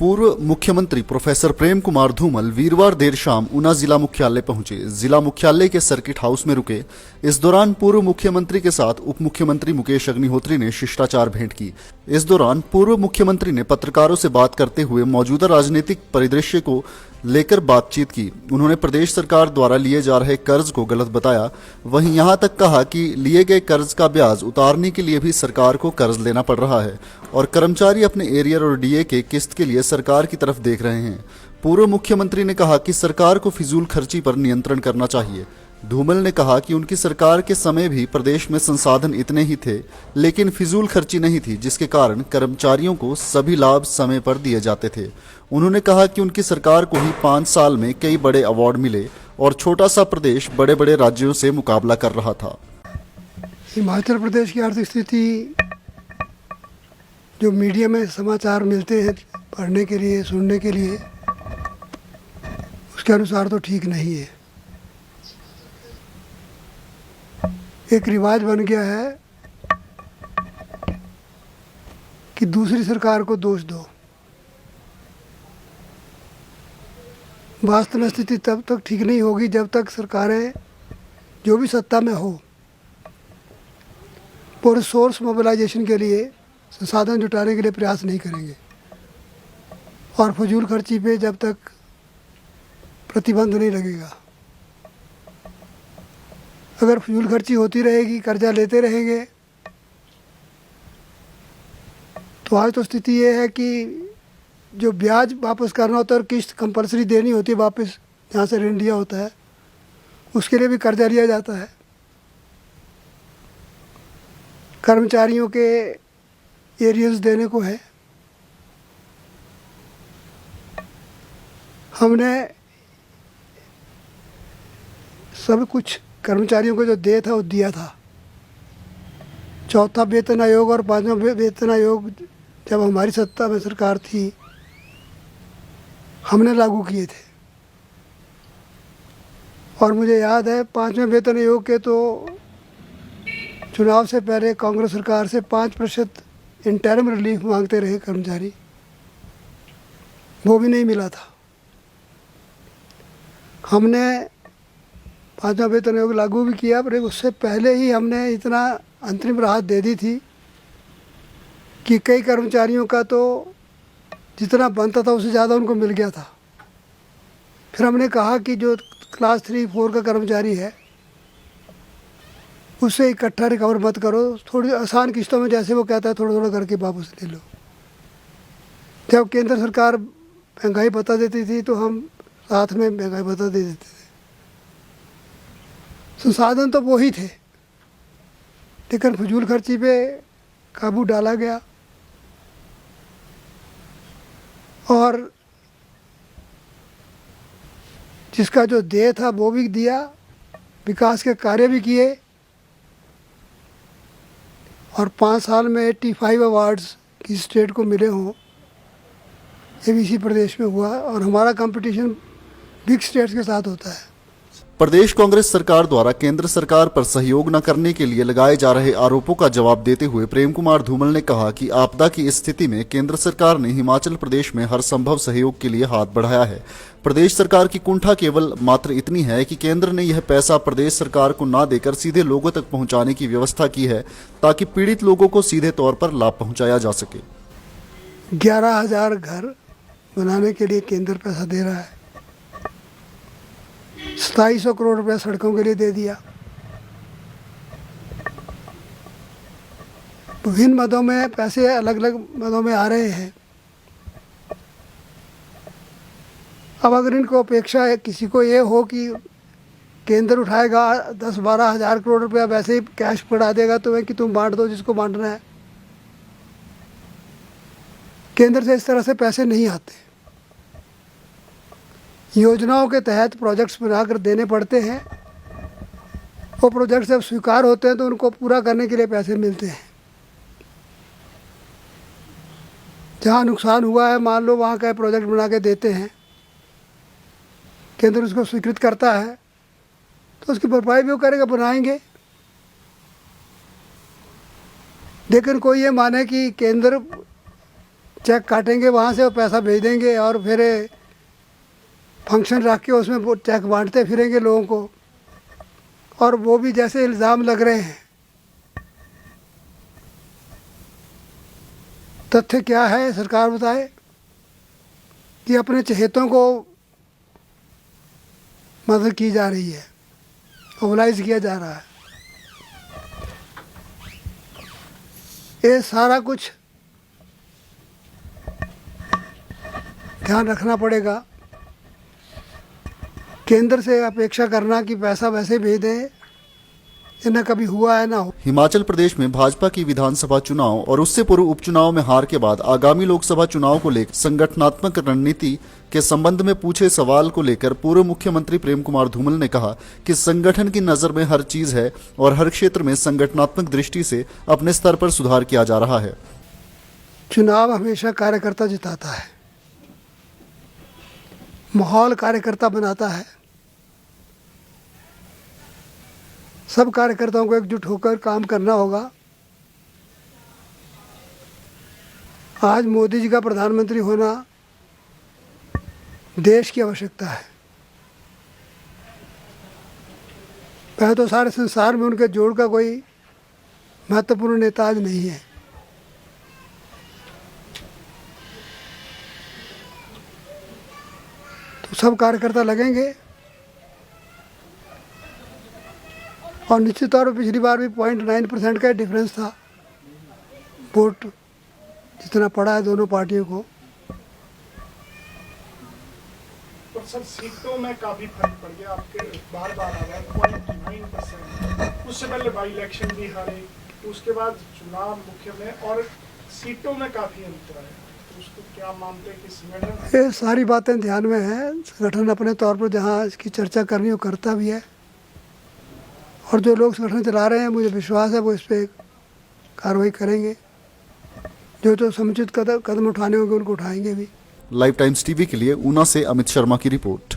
पूर्व मुख्यमंत्री प्रोफेसर प्रेम कुमार धूमल वीरवार देर शाम ऊना जिला मुख्यालय पहुंचे। जिला मुख्यालय के सर्किट हाउस में रुके। इस दौरान पूर्व मुख्यमंत्री के साथ उप मुख्यमंत्री मुकेश अग्निहोत्री ने शिष्टाचार भेंट की। इस दौरान पूर्व मुख्यमंत्री ने पत्रकारों से बात करते हुए मौजूदा राजनीतिक परिदृश्य को लेकर बातचीत की। उन्होंने प्रदेश सरकार द्वारा लिए जा रहे कर्ज को गलत बताया। वहीं यहां तक कहा कि लिए गए कर्ज का ब्याज उतारने के लिए भी सरकार को कर्ज लेना पड़ रहा है और कर्मचारी अपने एरियर और डीए के किस्त के लिए सरकार की तरफ देख रहे हैं। पूर्व मुख्यमंत्री ने कहा कि सरकार को फिजूल खर्ची पर नियंत्रण करना चाहिए। धूमल ने कहा कि उनकी सरकार के समय भी प्रदेश में संसाधन इतने ही थे, लेकिन फिजूल खर्ची नहीं थी, जिसके कारण कर्मचारियों को सभी लाभ समय पर दिए जाते थे। उन्होंने कहा कि उनकी सरकार को ही 5 साल में कई बड़े अवार्ड मिले और छोटा सा प्रदेश बड़े बड़े राज्यों से मुकाबला कर रहा था। हिमाचल प्रदेश की आर्थिक स्थिति जो मीडिया में समाचार मिलते हैं पढ़ने के लिए, सुनने के लिए, उसके अनुसार तो ठीक नहीं है। एक रिवाज बन गया है कि दूसरी सरकार को दोष दो। वास्तव स्थिति तब तक ठीक नहीं होगी जब तक सरकारें जो भी सत्ता में हो वो रिसोर्स मोबिलाइजेशन के लिए, संसाधन जुटाने के लिए प्रयास नहीं करेंगे और फजूल खर्ची पे जब तक प्रतिबंध नहीं लगेगा। अगर फजूल खर्ची होती रहेगी, कर्जा लेते रहेंगे, तो आज तो स्थिति ये है कि जो ब्याज वापस करना होता है और किस्त कंपलसरी देनी होती है वापस, जहाँ से ऋण लिया होता है, उसके लिए भी कर्जा लिया जाता है। कर्मचारियों के एरियर्स देने को है। हमने सब कुछ कर्मचारियों को जो दे था वो दिया था। चौथा वेतन आयोग और 5वां वेतन आयोग जब हमारी सत्ता में सरकार थी, हमने लागू किए थे। और मुझे याद है 5वें वेतन आयोग के तो चुनाव से पहले कांग्रेस सरकार से 5% इंटरिम रिलीफ मांगते रहे कर्मचारी, वो भी नहीं मिला था। हमने 5वां वेतन आयोग लागू भी किया, पर उससे पहले ही हमने इतना अंतरिम राहत दे दी थी कि कई कर्मचारियों का तो जितना बनता था उससे ज़्यादा उनको मिल गया था। फिर हमने कहा कि जो क्लास 3-4 का कर्मचारी है उससे इकट्ठा रिकवर मत करो, थोड़ी आसान किस्तों में, जैसे वो कहता है थोड़ा थोड़ा करके वापस ले लो। जब केंद्र सरकार महंगाई बता देती थी तो हम साथ में महंगाई बता दे देते थे। संसाधन तो वो ही थे, लेकिन फजूल खर्ची पे काबू डाला गया और जिसका जो देय था वो भी दिया, विकास के कार्य भी किए और 5 साल में 85 अवार्ड्स किसी स्टेट को मिले हों, ये भी इसी प्रदेश में हुआ। और हमारा कंपटीशन बिग स्टेट्स के साथ होता है। प्रदेश कांग्रेस सरकार द्वारा केंद्र सरकार पर सहयोग न करने के लिए लगाए जा रहे आरोपों का जवाब देते हुए प्रेम कुमार धूमल ने कहा कि आपदा की स्थिति में केंद्र सरकार ने हिमाचल प्रदेश में हर संभव सहयोग के लिए हाथ बढ़ाया है। प्रदेश सरकार की कुंठा केवल मात्र इतनी है कि केंद्र ने यह पैसा प्रदेश सरकार को न देकर सीधे लोगों तक पहुंचाने की व्यवस्था की है, ताकि पीड़ित लोगों को सीधे तौर पर लाभ पहुंचाया जा सके। 11,000 घर बनाने के लिए केंद्र पैसा दे रहा है। 2700 करोड़ रुपया सड़कों के लिए दे दिया। विभिन्न मदों में पैसे अलग अलग मदों में आ रहे हैं। अब अगर इनको अपेक्षा है, किसी को ये हो कि केंद्र उठाएगा 10-12 हज़ार करोड़ रुपया वैसे ही कैश पड़ा देगा तुम्हें कि तुम बांट दो जिसको बांटना है, केंद्र से इस तरह से पैसे नहीं आते। योजनाओं के तहत प्रोजेक्ट्स बनाकर देने पड़ते हैं। वो प्रोजेक्ट्स जब स्वीकार होते हैं तो उनको पूरा करने के लिए पैसे मिलते हैं। जहाँ नुकसान हुआ है, मान लो वहाँ का प्रोजेक्ट बना के देते हैं, केंद्र उसको स्वीकृत करता है तो उसकी भरपाई भी वो करेगा, बनाएंगे। लेकिन कोई ये माने कि केंद्र चेक काटेंगे वहाँ से और पैसा भेज देंगे और फिर फंक्शन रख के उसमें वो चेक बांटते फिरेंगे लोगों को। और वो भी जैसे इल्ज़ाम लग रहे हैं, तथ्य क्या है सरकार बताए कि अपने चहेतों को मदद की जा रही है, मोबिलाइज किया जा रहा है। ये सारा कुछ ध्यान रखना पड़ेगा। केंद्र से अपेक्षा करना कि पैसा वैसे भेज दें, ये न कभी हुआ है ना हो। हिमाचल प्रदेश में भाजपा की विधानसभा चुनाव और उससे पूर्व उपचुनाव में हार के बाद आगामी लोकसभा चुनाव को लेकर संगठनात्मक रणनीति के संबंध में पूछे सवाल को लेकर पूर्व मुख्यमंत्री प्रेम कुमार धूमल ने कहा कि संगठन की नजर में हर चीज है और हर क्षेत्र में संगठनात्मक दृष्टि से अपने स्तर पर सुधार किया जा रहा है। चुनाव हमेशा कार्यकर्ता जिताता है, माहौल कार्यकर्ता बनाता है। सब कार्यकर्ताओं को एकजुट होकर काम करना होगा। आज मोदी जी का प्रधानमंत्री होना देश की आवश्यकता है। पहले तो सारे संसार में उनके जोड़ का कोई महत्वपूर्ण नेता आज नहीं है। तो सब कार्यकर्ता लगेंगे और निश्चित तौर पर पिछली बार भी 0.9% का डिफरेंस था वोट जितना पड़ा है दोनों पार्टियों को। और सर सीटों में काफी फर्क पड़ गया, आपके बार बार आ रहा है 0.9%। उससे पहले बाई इलेक्शन भी हारे, उसके बाद चुनाव मुख्य में और सीटों में काफी अंतर आया। तो उसको क्या मानते हैं कि संगठन? ये सारी बातें ध्यान में हैं। संगठन अपने तौर पर जहाँ इसकी चर्चा करनी हो करता भी है, और जो लोग संगठन चला रहे हैं मुझे विश्वास है वो इस पर कार्रवाई करेंगे। जो समुचित कदम उठाने होंगे उनको उठाएंगे भी। लाइव टाइम्स टीवी के लिए ऊना से अमित शर्मा की रिपोर्ट।